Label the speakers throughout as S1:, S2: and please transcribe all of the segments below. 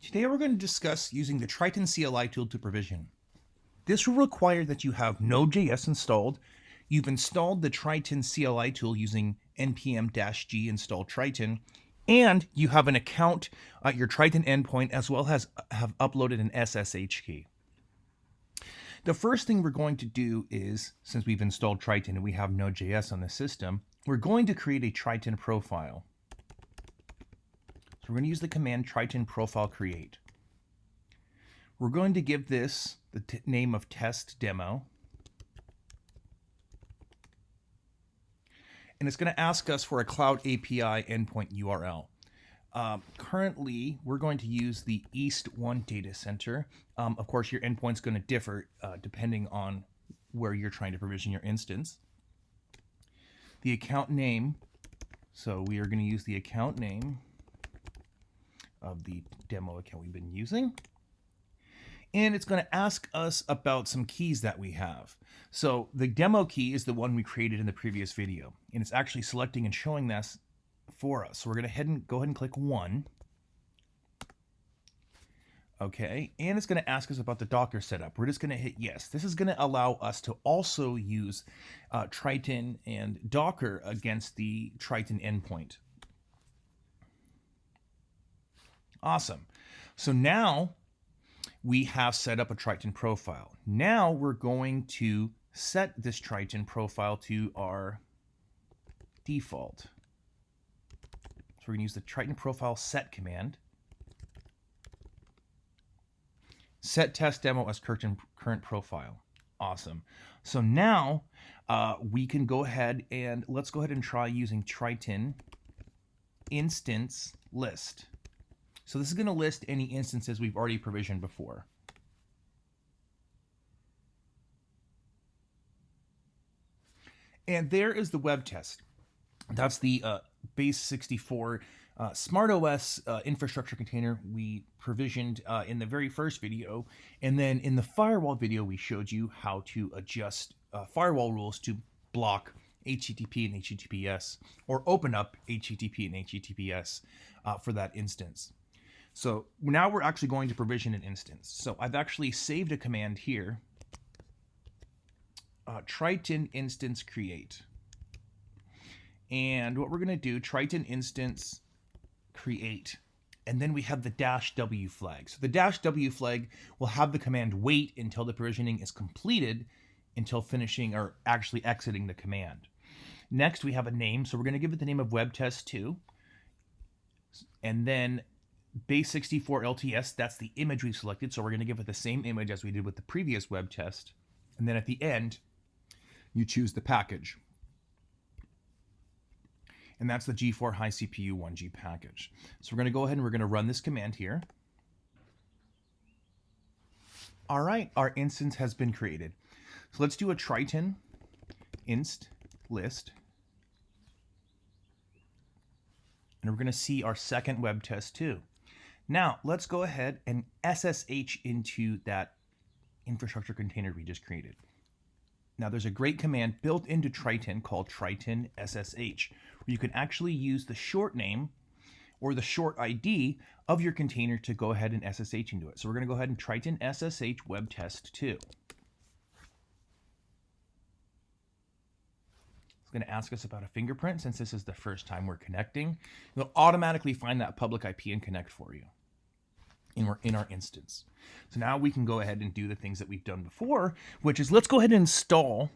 S1: Today we're going to discuss using the Triton CLI tool to provision. This will require that you have Node.js installed, you've installed the Triton CLI tool using npm-g install Triton, and you have an account at your Triton endpoint as well as have uploaded an SSH key. The first thing we're going to do is, since we've installed Triton and we have Node.js on the system, we're going to create a Triton profile. So we're going to use the command Triton profile create. We're going to give this the name of test demo. And it's going to ask us for a CloudAPI endpoint URL. Currently, we're going to use the East 1 data center. Of course, your endpoint's going to differ depending on where you're trying to provision your instance. The account name, so we are going to use the account name of the demo account we've been using. And it's going to ask us about some keys that we have. So the demo key is the one we created in the previous video, and it's actually selecting and showing this for us. So we're going to go ahead and click 1. Okay, and it's going to ask us about the Docker setup. We're just going to hit yes. This is going to allow us to also use Triton and Docker against the Triton endpoint. Awesome. So now we have set up a Triton profile. Now we're going to set this Triton profile to our default. So we're going to use the Triton profile set command. Set test demo as current profile. Awesome. So now we can go ahead and let's go ahead and try using Triton instance list. So this is going to list any instances we've already provisioned before. And there is the web test. That's the base64 SmartOS infrastructure container we provisioned in the very first video. And then in the firewall video, we showed you how to adjust firewall rules to block HTTP and HTTPS, or open up HTTP and HTTPS for that instance. So now we're actually going to provision an instance. So I've actually saved a command here, Triton instance create. And what we're going to do, Triton instance create. And then we have the -w flag. So the -w flag will have the command wait until the provisioning is completed until finishing or actually exiting the command. Next, we have a name. So we're going to give it the name of web test 2. And then base64 LTS, that's the image we selected. So we're going to give it the same image as we did with the previous web test. And then at the end, you choose the package. And that's the G4 high CPU 1G package. So we're going to go ahead and we're going to run this command here. All right, our instance has been created. So let's do a Triton inst list. And we're going to see our second web test too. Now, let's go ahead and SSH into that infrastructure container we just created. Now, there's a great command built into Triton called Triton SSH, where you can actually use the short name or the short ID of your container to go ahead and SSH into it. So we're going to go ahead and Triton SSH web test 2. It's going to ask us about a fingerprint. Since this is the first time we're connecting, it'll automatically find that public IP and connect for you in our instance. So now we can go ahead and do the things that we've done before, which is let's go ahead and install.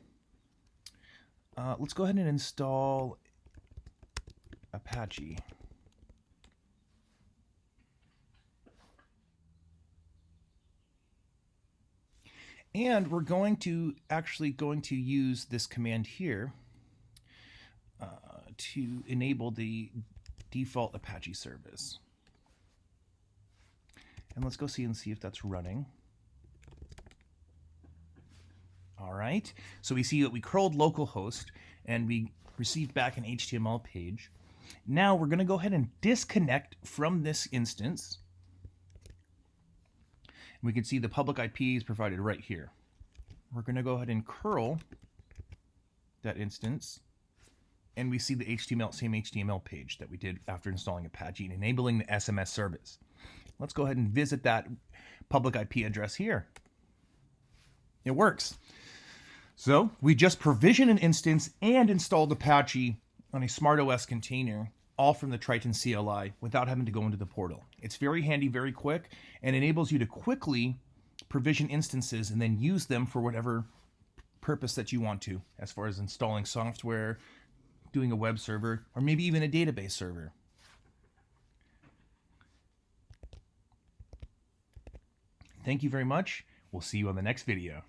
S1: Let's go ahead and install Apache. And we're going to use this command here to enable the default Apache service. And let's go see if that's running. All right, so we see that we curled localhost and we received back an HTML page. Now we're going to go ahead and disconnect from this instance. We can see the public IP is provided right here. We're going to go ahead and curl that instance, and we see the same HTML page that we did after installing Apache and enabling the SMS service. Let's go ahead and visit that public IP address here. It works. So we just provisioned an instance and installed Apache on a SmartOS container, all from the Triton CLI without having to go into the portal. It's very handy, very quick, and enables you to quickly provision instances and then use them for whatever purpose that you want to, as far as installing software, doing a web server, or maybe even a database server. Thank you very much. We'll see you on the next video.